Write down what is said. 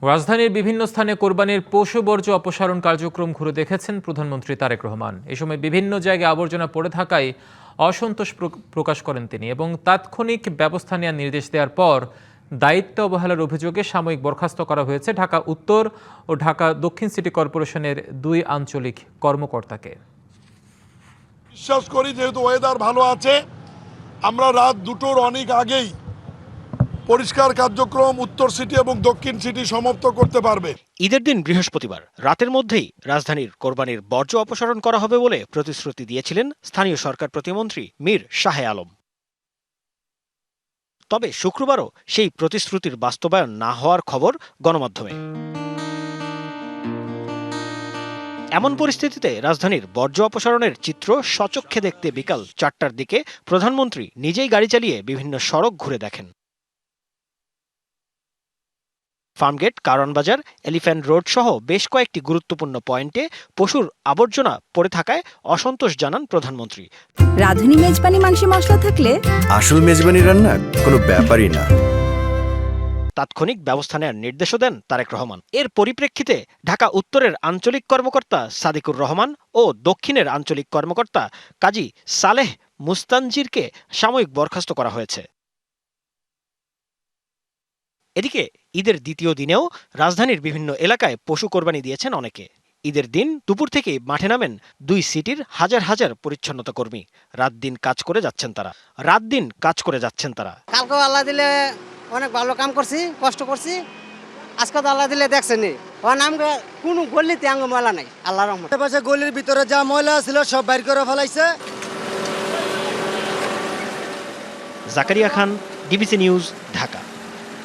রাজধানীর বিভিন্ন স্থানে কোরবানির পশু বর্জ্য অপসারণ কার্যক্রম ঘুরে দেখেছেন প্রধানমন্ত্রী তারেক রহমান। এ সময় বিভিন্ন জায়গায় আবর্জনা পড়ে থাকায় অসন্তোষ প্রকাশ করেন তিনি এবং তাৎক্ষণিক ব্যবস্থা নেওয়ার নির্দেশ দেওয়ার পর দায়িত্ব অবহেলার অভিযোগে সাময়িক বরখাস্ত করা হয়েছে ঢাকা উত্তর ও ঢাকা দক্ষিণ সিটি কর্পোরেশনের 2 আঞ্চলিক কর্মকর্তাকে। বিশ্বাস করি যেহেতু ওয়েদার ভালো আছে, আমরা রাত 2টোর অনেক আগেই পরিষ্কার কার্যক্রম উত্তর সিটি এবং দক্ষিণ সিটি সমাপ্ত করতে পারবে। ঈদের দিন বৃহস্পতিবার রাতের মধ্যেই রাজধানীর কোরবানির বর্জ্য অপসারণ করা হবে বলে প্রতিশ্রুতি দিয়েছিলেন স্থানীয় সরকার প্রতিমন্ত্রী মীর শাহে আলম। তবে শুক্রবারও সেই প্রতিশ্রুতির বাস্তবায়ন না হওয়ার খবর গণমাধ্যমে। এমন পরিস্থিতিতে রাজধানীর বর্জ্য অপসারণের চিত্র সচক্ষে দেখতে বিকাল 4টার দিকে প্রধানমন্ত্রী নিজেই গাড়ি চালিয়ে বিভিন্ন সড়ক ঘুরে দেখেন। ফার্মগেট, কারওয়ান বাজার, এলিফ্যান্ট রোড সহ বেশ কয়েকটি গুরুত্বপূর্ণ পয়েন্টে পশুর আবর্জনা পড়ে থাকায় অসন্তোষ জানান প্রধানমন্ত্রী। রাঁধুনি মেজবানি মাংসে মশলা থাকলে আসল মেজবানি রান্না কোনো ব্যাপারই না। তাৎক্ষণিক ব্যবস্থা নেওয়ার নির্দেশও দেন তারেক রহমান। এর পরিপ্রেক্ষিতে ঢাকা উত্তরের আঞ্চলিক কর্মকর্তা সাদিকুর রহমান ও দক্ষিণের আঞ্চলিক কর্মকর্তা কাজী সালেহ মুস্তানজিরকে সাময়িক বরখাস্ত করা হয়েছে। এদিকে ঈদের দ্বিতীয় দিনেও রাজধানীর বিভিন্ন এলাকায় পশু কোরবানি দিয়েছেন অনেকে। ঈদের দিন দুপুর থেকে মাঠে নামেন 2 সিটির হাজার হাজার পরিচ্ছন্নতা কর্মী। রাত দিন কাজ করে যাচ্ছেন তারা। কালকে আল্লাহ দিলে অনেক ভালো কাম করছি, কষ্ট করছি। আজকে তো আল্লাহ দিলে দেখছেনি কোনো গলিতে আঙ্গ ময়লা নাই, আল্লাহর রহমত। পাশে গলির ভিতরে যা ময়লা ছিল সব বাইর করে ফেলাইছে। জাকারিয়া খান, ডিবিসি নিউজ, ঢাকা।